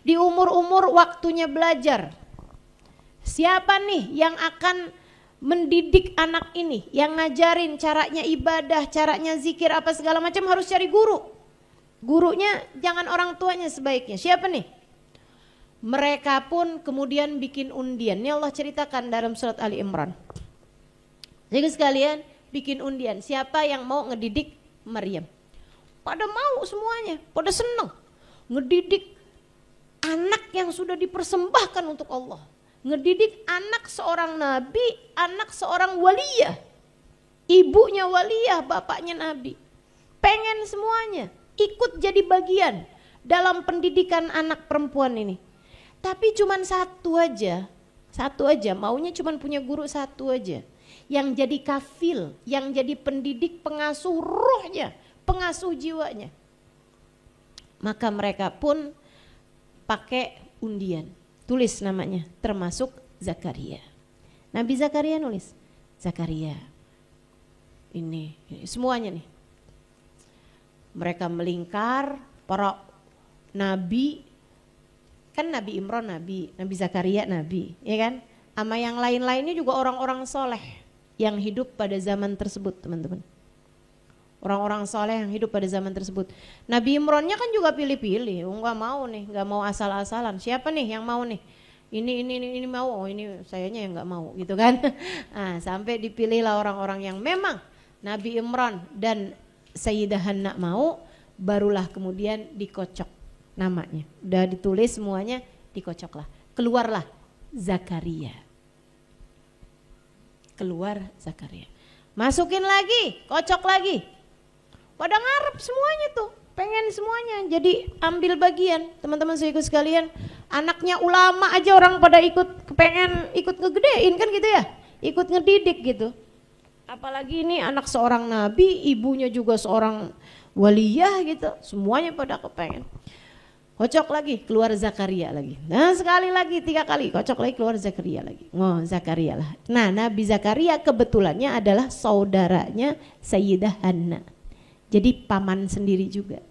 Di umur-umur waktunya belajar. Siapa nih yang akan mendidik anak ini, yang ngajarin caranya ibadah, caranya zikir apa segala macam, harus cari guru. Gurunya jangan orang tuanya sebaiknya. Siapa nih? Mereka pun kemudian bikin undian. Ini Allah ceritakan dalam surat Ali Imran. Jadi sekalian bikin undian. Siapa yang mau ngedidik Maryam? Pada mau semuanya, pada senang. Ngedidik anak yang sudah dipersembahkan untuk Allah. Ngedidik anak seorang nabi, anak seorang waliyah. Ibunya waliyah, bapaknya nabi. Pengen semuanya ikut jadi bagian dalam pendidikan anak perempuan ini. Tapi cuman satu aja, maunya cuman punya guru satu aja. Yang jadi kafil, yang jadi pendidik, pengasuh ruhnya, pengasuh jiwanya. Maka mereka pun pakai undian. Tulis namanya, termasuk Zakaria. Nabi Zakaria nulis, Zakaria. Ini semuanya nih. Mereka melingkar, para nabi, kan Nabi Imran nabi, Nabi Zakaria nabi, ya kan? Sama yang lain-lainnya juga orang-orang soleh yang hidup pada zaman tersebut, teman-teman. Orang-orang soleh yang hidup pada zaman tersebut. Nabi Imronnya kan juga pilih-pilih, nggak mau nih, nggak mau asal-asalan. Siapa nih yang mau nih? Ini mau, oh ini sayanya yang nggak mau, gitu kan? Nah, sampai dipilihlah orang-orang yang memang Nabi Imran dan Sayyidah Hanna mau, barulah kemudian dikocok namanya. Udah ditulis semuanya, dikocoklah. Keluarlah Zakaria. Keluar Zakaria. Masukin lagi, kocok lagi. Pada ngarep semuanya tuh, pengen semuanya jadi ambil bagian. Teman-teman saudaraku sekalian, anaknya ulama aja orang pada pengen ikut ngegedein kan gitu ya, ikut ngedidik gitu. Apalagi ini anak seorang nabi, ibunya juga seorang waliyah gitu, semuanya pada kepengen. Kocok lagi, keluar Zakaria lagi. Nah sekali lagi, 3 kali, kocok lagi, keluar Zakaria lagi. Oh Zakaria lah. Nah Nabi Zakaria kebetulannya adalah saudaranya Sayyidah Hanna. Jadi paman sendiri juga.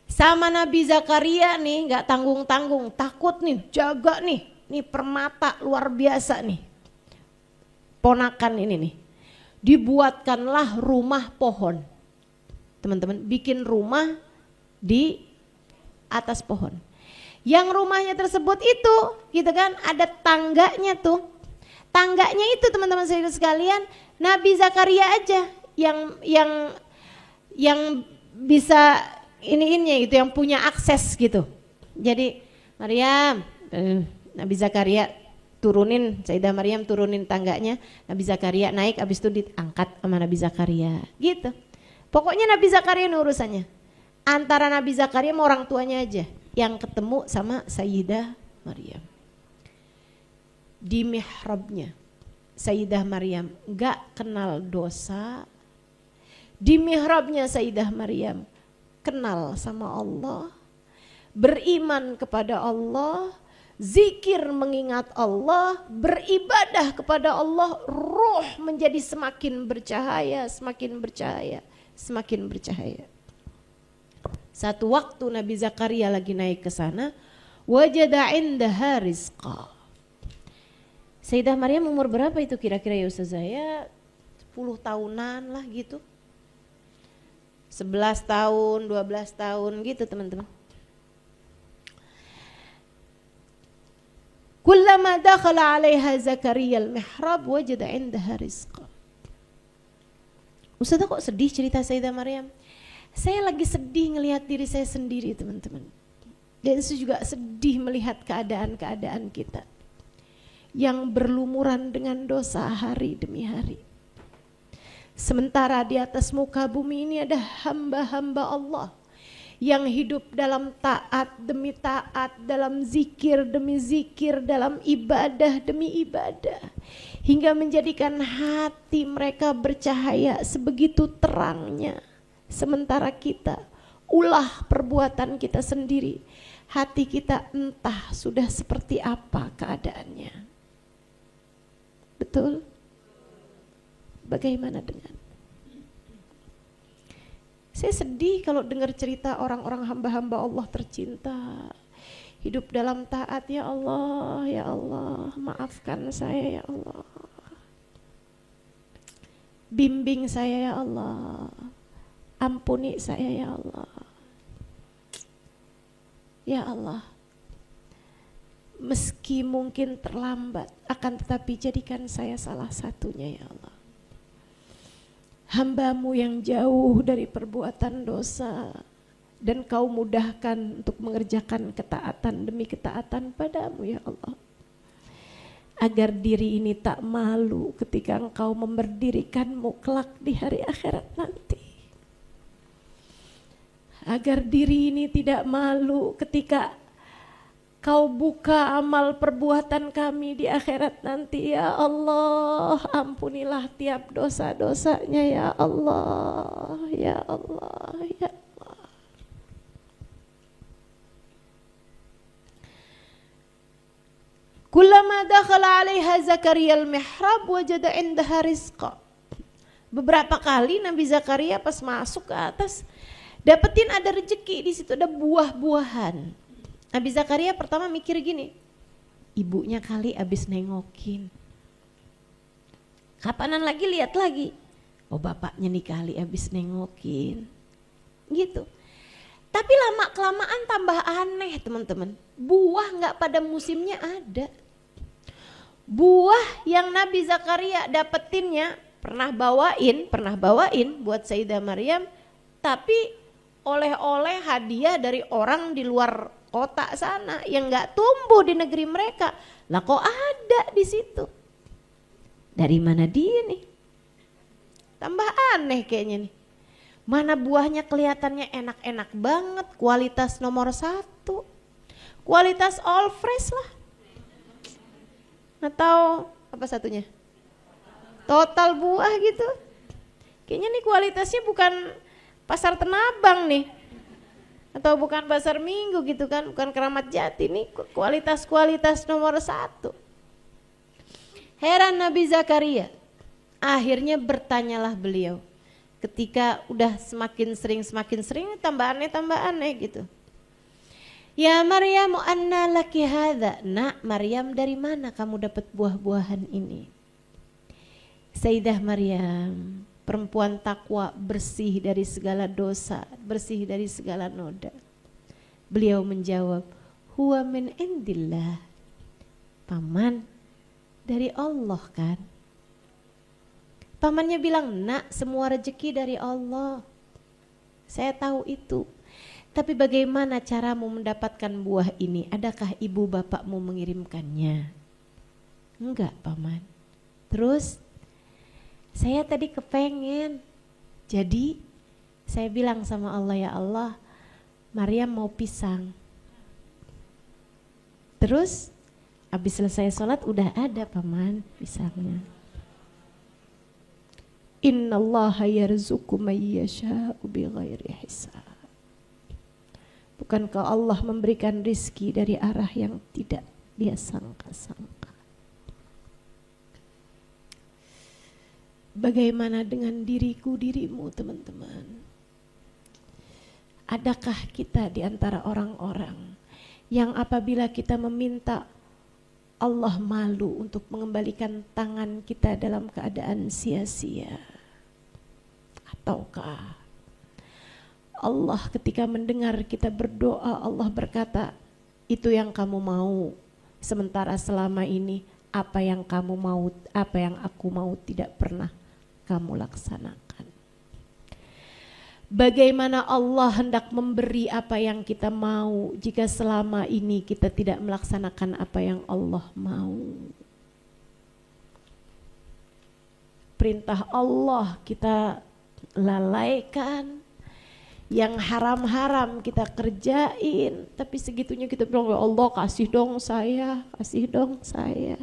Sama Nabi Zakaria nih gak tanggung-tanggung, takut nih, jaga nih permata luar biasa nih. Ponakan ini nih, dibuatkanlah rumah pohon. Teman-teman, bikin rumah di atas pohon. Yang rumahnya tersebut itu, gitu kan, ada tangganya tuh. Tangganya itu teman-teman sekalian, Nabi Zakaria aja yang bisa ini gitu, yang punya akses gitu. Jadi Maryam, Nabi Zakaria turunin, Sayyidah Maryam turunin tangganya, Nabi Zakaria naik, habis itu diangkat sama Nabi Zakaria gitu. Pokoknya Nabi Zakaria urusannya. Antara Nabi Zakaria sama orang tuanya aja yang ketemu sama Sayyidah Maryam. Di mihrabnya Sayyidah Maryam gak kenal dosa. Di mihrabnya Sayyidah Maryam kenal sama Allah, beriman kepada Allah, zikir mengingat Allah, beribadah kepada Allah, ruh menjadi semakin bercahaya, semakin bercahaya, semakin bercahaya. Satu waktu Nabi Zakaria lagi naik ke sana, wajada indaha rizqa. Sayyidah Maryam umur berapa itu kira-kira ya Ustazah? Ya 10 tahunan lah gitu. 11 tahun, 12 tahun gitu teman-teman. Kullama dakhala 'alaiha Zakaria al-mihrab wajada 'indaha rizqa. Ustazah kok sedih cerita Sayyidah Maryam? Saya lagi sedih ngelihat diri saya sendiri teman-teman. Dan saya juga sedih melihat keadaan-keadaan kita yang berlumuran dengan dosa hari demi hari. Sementara di atas muka bumi ini ada hamba-hamba Allah yang hidup dalam taat demi taat, dalam zikir demi zikir, dalam ibadah demi ibadah, hingga menjadikan hati mereka bercahaya sebegitu terangnya. Sementara kita, ulah perbuatan kita sendiri, hati kita entah sudah seperti apa keadaannya. Betul? Bagaimana dengan? Saya sedih kalau dengar cerita orang-orang hamba-hamba Allah tercinta. Hidup dalam taat, ya Allah, maafkan saya ya Allah. Bimbing saya ya Allah. Ampuni saya ya Allah. Ya Allah. Meski mungkin terlambat, akan tetapi jadikan saya salah satunya ya Allah. Hamba-Mu yang jauh dari perbuatan dosa, dan Kau mudahkan untuk mengerjakan ketaatan demi ketaatan padamu ya Allah. Agar diri ini tak malu ketika Engkau memberdirikanmu kelak di hari akhirat nanti. Agar diri ini tidak malu ketika Kau buka amal perbuatan kami di akhirat nanti ya Allah. Ampunilah tiap dosa-dosanya ya Allah, ya Allah, ya Allah. Kullama dakhala 'alaiha Zakaria al-mihrab wajada 'indaha rizqa. Beberapa kali Nabi Zakaria pas masuk ke atas dapetin ada rezeki, di situ ada buah-buahan. Nabi Zakaria pertama mikir gini, ibunya kali abis nengokin. Kapanan lagi lihat lagi, oh bapaknya nih kali abis nengokin. Gitu. Tapi lama kelamaan tambah aneh teman-teman. Buah gak pada musimnya ada. Buah yang Nabi Zakaria dapetinnya pernah bawain buat Sayyidah Maryam, tapi oleh-oleh hadiah dari orang di luar kota sana yang nggak tumbuh di negeri mereka. Lah kok ada di situ? Dari mana dia nih? Tambah aneh kayaknya nih. Mana buahnya kelihatannya enak-enak banget, kualitas nomor 1, kualitas all fresh lah. Atau apa satunya? Total buah gitu. Kayaknya nih kualitasnya bukan Pasar Tanah nih. Atau bukan Pasar Minggu gitu kan, bukan Keramat Jati, nih kualitas nomor 1. Heran Nabi Zakaria. Akhirnya bertanyalah beliau. Ketika udah semakin sering tambah aneh gitu. Ya Maryam, anna laki hadza? Nak Maryam, dari mana kamu dapat buah-buahan ini? Sayyidah Maryam, perempuan takwa, bersih dari segala dosa, bersih dari segala noda. Beliau menjawab, huwa min indillah. Paman, dari Allah kan? Pamannya bilang, nak semua rezeki dari Allah. Saya tahu itu. Tapi bagaimana caramu mendapatkan buah ini? Adakah ibu bapakmu mengirimkannya? Enggak paman. Terus? Saya tadi kepengen. Jadi saya bilang sama Allah, ya Allah, Maryam mau pisang. Terus habis selesai sholat udah ada paman pisangnya. Innallaha yarzuqu may yasha'u bighairi hisab. Bukankah Allah memberikan rizki dari arah yang tidak dia sangka-sangka? Bagaimana dengan dirimu teman-teman? Adakah kita di antara orang-orang yang apabila kita meminta Allah malu untuk mengembalikan tangan kita dalam keadaan sia-sia? Ataukah Allah ketika mendengar kita berdoa, Allah berkata, itu yang kamu mau, sementara selama ini apa yang kamu mau, apa yang aku mau tidak pernah kamu laksanakan. Bagaimana Allah hendak memberi apa yang kita mau jika selama ini kita tidak melaksanakan apa yang Allah mau? Perintah Allah kita lalaikan, yang haram-haram kita kerjain, tapi segitunya kita bilang, ya Allah kasih dong saya, kasih dong saya.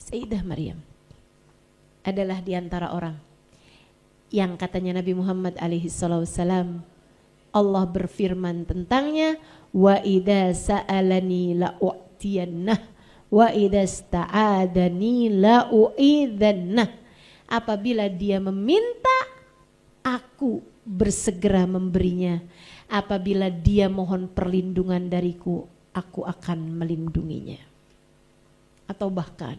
Sayyidah Maryam adalah di antara orang yang katanya Nabi Muhammad alaihissalam, Allah berfirman tentangnya, wa idza sa'alani la'u'tiyannah wa idasta'adani la u'idzannah. Apabila dia meminta, aku bersegera memberinya. Apabila dia mohon perlindungan dariku, aku akan melindunginya. Atau bahkan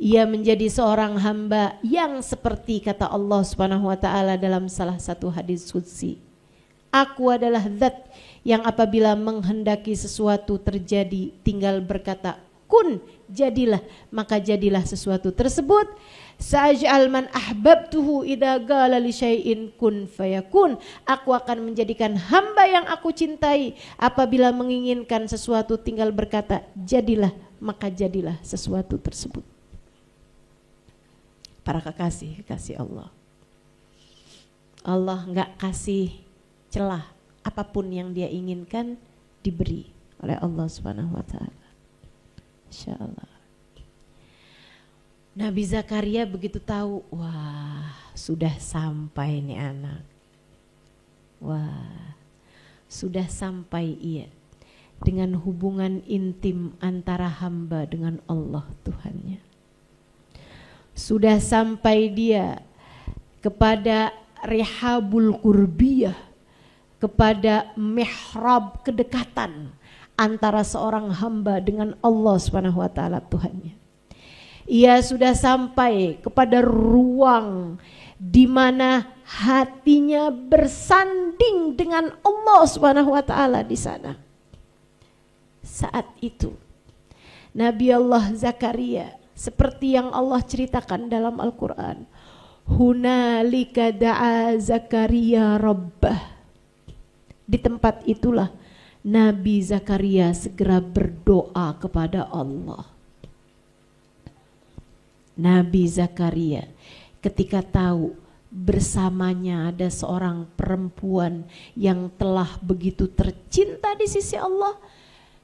ia menjadi seorang hamba yang seperti kata Allah Subhanahu wa taala dalam salah satu hadis qudsi. Aku adalah zat yang apabila menghendaki sesuatu terjadi tinggal berkata kun, jadilah, maka jadilah sesuatu tersebut. Sa'aj'al man ahbabtuhu idza qala li syai'in kun fayakun. Aku akan menjadikan hamba yang aku cintai apabila menginginkan sesuatu tinggal berkata jadilah, maka jadilah sesuatu tersebut. Para kekasih Allah, Allah enggak kasih celah, apapun yang dia inginkan diberi oleh Allah Subhanahu wa taala. Insyaallah. Nabi Zakaria begitu tahu, wah sudah sampai nih anak. Wah sudah sampai ia dengan hubungan intim antara hamba dengan Allah Tuhannya. Sudah sampai dia kepada rihabul qurbiyah, kepada mihrab kedekatan antara seorang hamba dengan Allah Subhanahu wa taala Tuhannya. Ia sudah sampai kepada ruang di mana hatinya bersanding dengan Allah Subhanahu wa taala di sana. Saat itu Nabi Allah Zakaria seperti yang Allah ceritakan dalam Al-Qur'an, hunalika da'a Zakaria rabbah. Di tempat itulah Nabi Zakaria segera berdoa kepada Allah. Nabi Zakaria ketika tahu bersamanya ada seorang perempuan yang telah begitu tercinta di sisi Allah,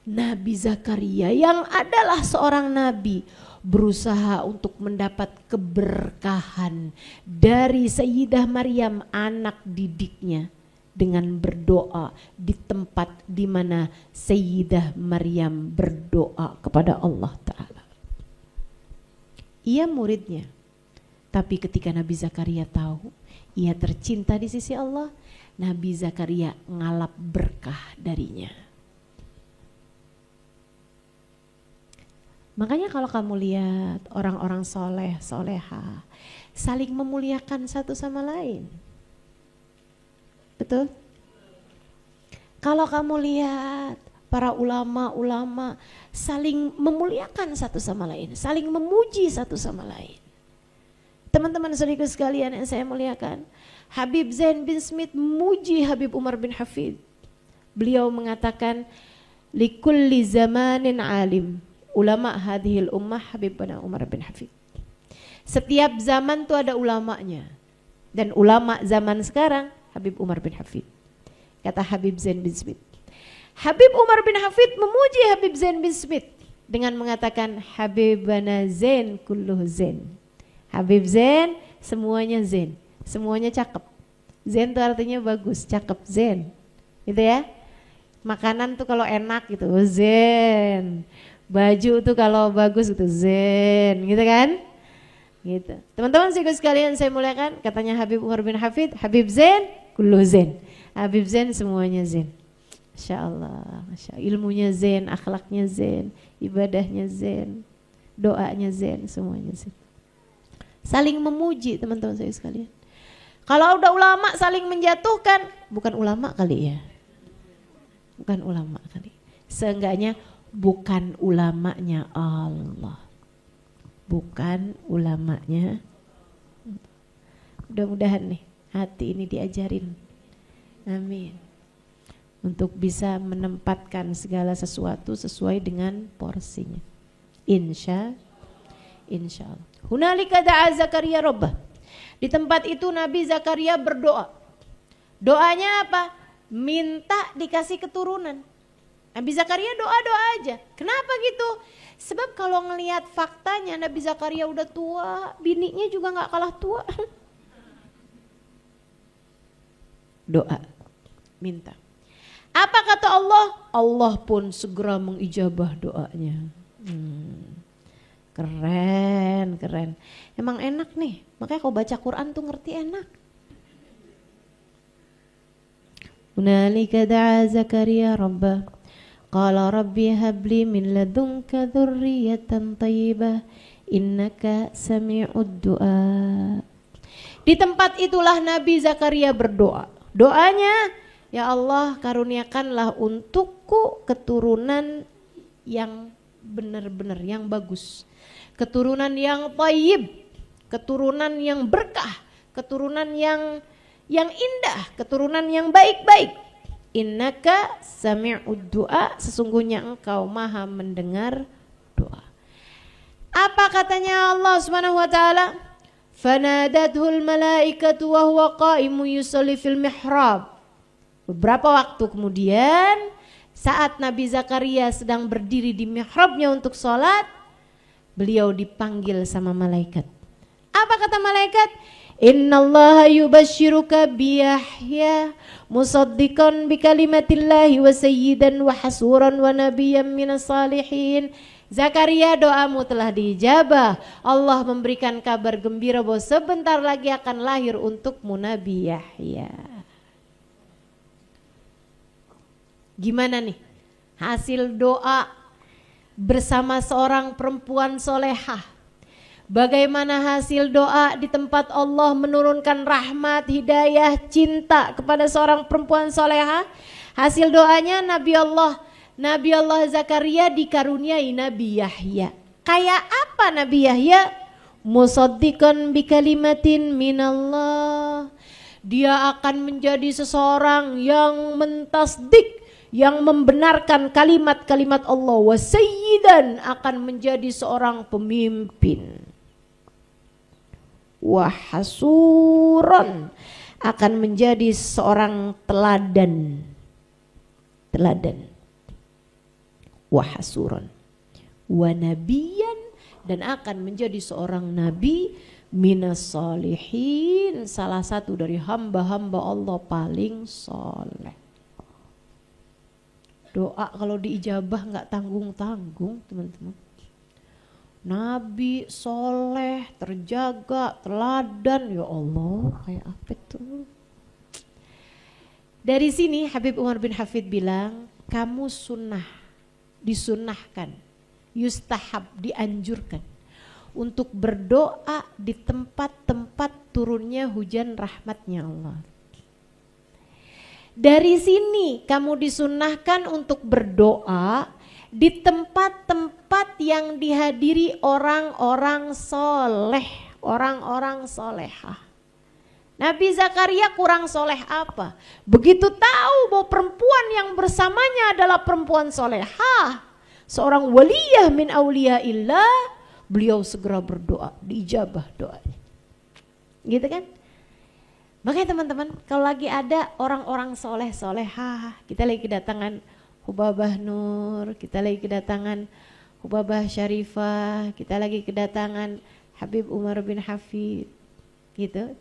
Nabi Zakaria yang adalah seorang nabi berusaha untuk mendapat keberkahan dari Sayyidah Maryam anak didiknya dengan berdoa di tempat di mana Sayyidah Maryam berdoa kepada Allah Ta'ala. Ia muridnya, tapi ketika Nabi Zakaria tahu ia tercinta di sisi Allah, Nabi Zakaria ngalap berkah darinya. Makanya kalau kamu lihat orang-orang soleh, soleha saling memuliakan satu sama lain. Betul? Kalau kamu lihat para ulama-ulama saling memuliakan satu sama lain, saling memuji satu sama lain. Teman-teman saudaraku sekalian yang saya muliakan, Habib Zain bin Smith memuji Habib Umar bin Hafid. Beliau mengatakan, likulli zamanin alim, ulama hadhil ummah Habib Umar bin Hafid. Setiap zaman tuh ada ulamanya, dan ulama zaman sekarang Habib Umar bin Hafid. Kata Habib Zain bin Smith. Habib Umar bin Hafid memuji Habib Zain bin Smith dengan mengatakan Habibana Zain kulluh Zain. Habib Zain semuanya Zain, semuanya cakep. Zain itu artinya bagus, cakep, Zain. Gitu ya. Makanan tuh kalau enak gitu, Zain. Baju tuh kalau bagus gitu, Zain, gitu kan? Gitu. Teman-teman sekalian saya muliakan, katanya Habib Umar bin Hafid, Habib Zain kulluh Zain. Habib Zain semuanya Zain. Masya Allah, Masya Allah. Ilmunya zen, akhlaknya zen, ibadahnya zen, doanya zen, semuanya zen. Saling memuji teman-teman saya sekalian. Kalau udah ulama saling menjatuhkan, bukan ulama kali ya, bukan ulama kali. Seenggaknya bukan ulamanya Allah, bukan ulamanya. Mudah-mudahan nih hati ini diajarin, amin. Untuk bisa menempatkan segala sesuatu sesuai dengan porsinya. Insya Allah. Hunalika da'a Zakaria rabbah. Di tempat itu Nabi Zakaria berdoa. Doanya apa? Minta dikasih keturunan. Nabi Zakaria doa-doa aja. Kenapa gitu? Sebab kalau ngelihat faktanya Nabi Zakaria udah tua, bininya juga gak kalah tua. Doa, minta. Apa kata Allah? Allah pun segera mengijabah doanya. Keren, keren. Emang enak nih, makanya kau baca Quran tuh ngerti enak. Hunalika da'a Zakaria rabbah qala rabbi habli min ladunka dzurriyyatan thayyibah innaka sami'ud du'a. Di tempat itulah Nabi Zakaria berdoa. Doanya, ya Allah karuniakanlah untukku keturunan yang benar-benar, yang bagus. Keturunan yang thayyib, keturunan yang berkah, keturunan yang indah, keturunan yang baik-baik. Innaka sami'ud du'a, sesungguhnya engkau maha mendengar doa. Apa katanya Allah Subhanahu wa taala? Fanadathul malaikatu wa huwa qa'imun yusalli fil mihrab. Beberapa waktu kemudian, saat Nabi Zakaria sedang berdiri di mihrabnya untuk sholat, beliau dipanggil sama malaikat. Apa kata malaikat? Innallaha yubashshiruka bi Yahya musaddiqan bi kalimatillahi wa sayyidan wa hasuran wa nabiyyan minas salihin. Zakaria, doamu telah diijabah. Allah memberikan kabar gembira bahwa sebentar lagi akan lahir untukmu Nabi Yahya. Gimana nih hasil doa bersama seorang perempuan solehah? Bagaimana hasil doa di tempat Allah menurunkan rahmat, hidayah, cinta kepada seorang perempuan solehah? Hasil doanya Nabi Allah Zakaria dikaruniai Nabi Yahya. Kayak apa Nabi Yahya? Musaddiqan bi kalimatin minallah. Dia akan menjadi seseorang yang mentasdik, yang membenarkan kalimat-kalimat Allah. Wa sayyidan, akan menjadi seorang pemimpin. Wa hasuran, akan menjadi seorang teladan. Wa hasuran. Wa nabiyan, dan akan menjadi seorang nabi minas salihin, salah satu dari hamba-hamba Allah paling soleh. Doa kalau diijabah nggak tanggung-tanggung teman-teman. Nabi soleh, terjaga, teladan, ya Allah, kayak apa itu? Dari sini Habib Umar bin Hafid bilang, kamu disunahkan, yustahab, dianjurkan untuk berdoa di tempat-tempat turunnya hujan rahmatnya Allah. Dari sini kamu disunahkan untuk berdoa di tempat-tempat yang dihadiri orang-orang soleh, orang-orang solehah. Nabi Zakaria kurang soleh apa? Begitu tahu bahwa perempuan yang bersamanya adalah perempuan solehah, seorang waliyah min auliyaillah, beliau segera berdoa, diijabah doanya. Gitu kan? Makanya teman-teman, kalau lagi ada orang-orang soleh-solehah, kita lagi kedatangan Hubabah Nur, kita lagi kedatangan Hubabah Syarifah, kita lagi kedatangan Habib Umar bin Hafid, gitu.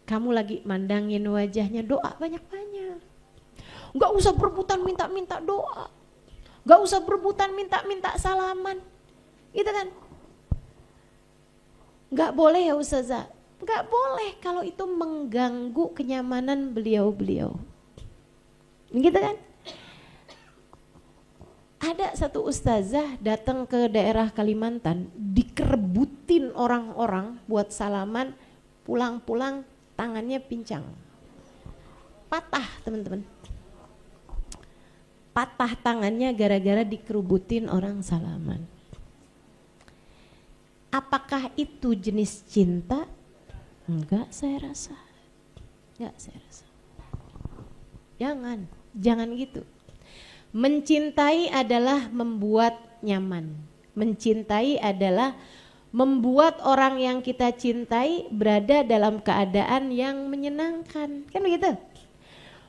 Kamu lagi mandangin wajahnya, doa banyak-banyak. Gak usah berebutan minta-minta doa, gak usah berebutan minta-minta salaman, gitu kan. Gak boleh ya Ustazah, gak boleh kalau itu mengganggu kenyamanan beliau-beliau. Gitu kan? Ada satu ustazah datang ke daerah Kalimantan, dikerebutin orang-orang buat salaman, pulang-pulang tangannya pincang. Patah teman-teman. Patah tangannya gara-gara dikerebutin orang salaman. Apakah itu jenis cinta? Enggak saya rasa. Enggak saya rasa. Jangan gitu. Mencintai adalah membuat nyaman. Mencintai adalah membuat orang yang kita cintai berada dalam keadaan yang menyenangkan. Kan begitu?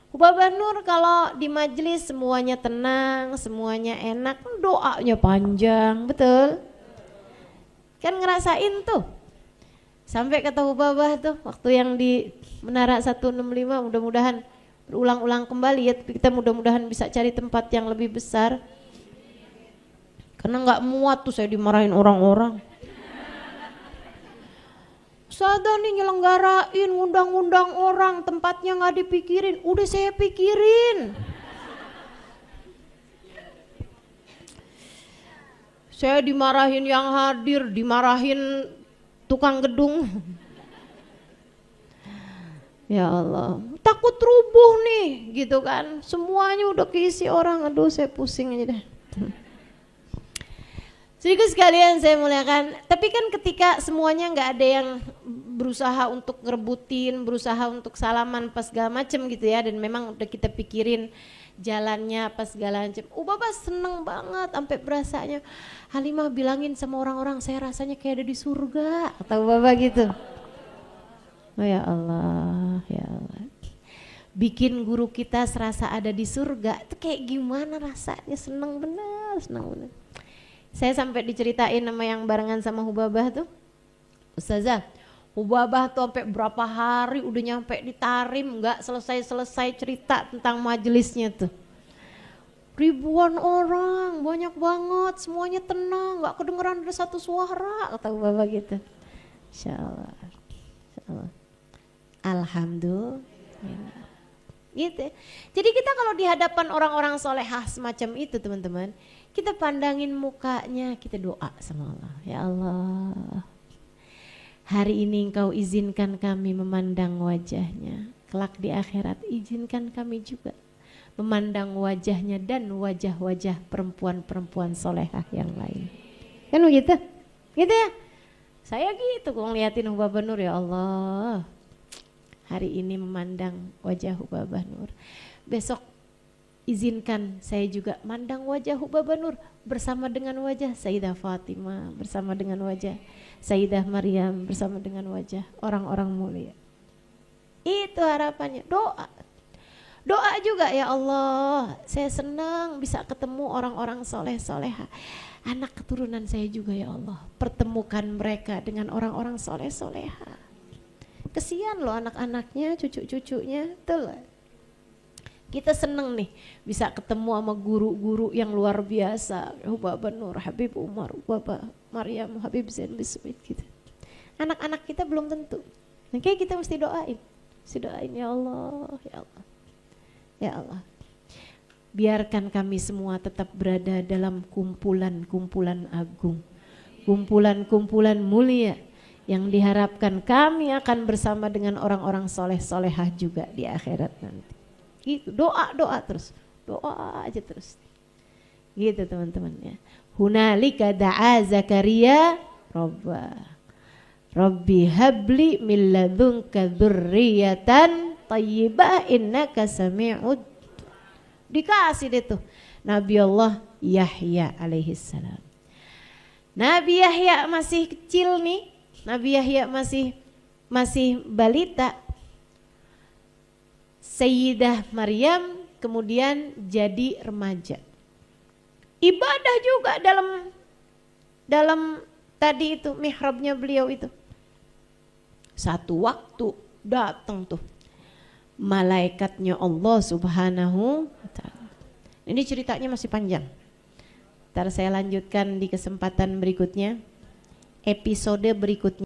Hubabah Nur kalau di majelis semuanya tenang, semuanya enak, doanya panjang, betul? Kan ngerasain tuh. Sampai kata Hubabah tuh waktu yang di Menara 165, mudah-mudahan berulang-ulang kembali ya, kita mudah-mudahan bisa cari tempat yang lebih besar. Karena nggak muat tuh saya dimarahin orang-orang. Ustazah nih nyelenggarain, ngundang-ngundang orang, tempatnya nggak dipikirin. Udah saya pikirin. Saya dimarahin yang hadir, dimarahin tukang gedung. Ya Allah, takut rubuh nih gitu kan. Semuanya udah keisi orang, aduh saya pusing aja deh. Sedikit sekalian saya muliakan, tapi kan ketika semuanya nggak ada yang berusaha untuk ngerebutin, berusaha untuk salaman pas segala macem gitu ya, dan memang udah kita pikirin jalannya pas segala macem. Bapak seneng banget sampai berasanya Halimah bilangin sama orang-orang saya rasanya kayak ada di surga, kata Bapak gitu. Oh ya Allah, ya Allah. Bikin guru kita serasa ada di surga, itu kayak gimana rasanya, seneng bener, seneng bener. Saya sampai diceritain sama yang barengan sama Hubabah tuh, Ustazah, Hubabah tuh sampai berapa hari udah nyampe di Tarim, nggak selesai-selesai cerita tentang majelisnya tuh. Ribuan orang, banyak banget, semuanya tenang, nggak kedengeran ada satu suara, kata Hubabah gitu. Insya Allah, Insya Allah. Alhamdulillah. Gitu. Jadi kita kalau di hadapan orang-orang solehah semacam itu teman-teman, kita pandangin mukanya, kita doa sama Allah. Ya Allah, hari ini Engkau izinkan kami memandang wajahnya. Kelak di akhirat izinkan kami juga memandang wajahnya dan wajah-wajah perempuan-perempuan solehah yang lain. Kan begitu? Gitu ya? Saya gitu kalau ngeliatin Hubabah Nur, ya Allah. Hari ini memandang wajah Hubabah Nur. Besok izinkan saya juga mandang wajah Hubabah Nur bersama dengan wajah Sayyidah Fatimah, bersama dengan wajah Sayyidah Maryam, bersama dengan wajah orang-orang mulia. Itu harapannya, doa. Doa juga, ya Allah, saya senang bisa ketemu orang-orang soleh-soleha. Anak keturunan saya juga, ya Allah, pertemukan mereka dengan orang-orang soleh-soleha. Kesian loh anak-anaknya, cucu-cucunya, betul. Kita seneng nih bisa ketemu sama guru-guru yang luar biasa. Hubabah Nur, Habib Umar, Hubabah Maryam, Habib Zain Bismit gitu. Anak-anak kita belum tentu. Makanya kita mesti doain. Mesti doain, ya Allah, ya Allah. Ya Allah. Biarkan kami semua tetap berada dalam kumpulan-kumpulan agung. Kumpulan-kumpulan mulia yang diharapkan kami akan bersama dengan orang-orang soleh-solehah juga di akhirat nanti. Gitu, doa terus, doa aja terus. Gitu teman-teman ya. Hunalika da'a Zakaria Rabbi habli min ladunka dzurriyyatan thayyibah innaka sami'ud. Dikasih deh tuh Nabi Allah Yahya alaihi salam. Nabi Yahya masih kecil nih. Nabi Yahya masih balita. Sayyidah Maryam kemudian jadi remaja. Ibadah juga dalam tadi itu mihrabnya beliau itu. Satu waktu datang tuh malaikatnya Allah Subhanahu wa ta'ala. Ini ceritanya masih panjang. Ntar saya lanjutkan di kesempatan berikutnya. Episode berikutnya.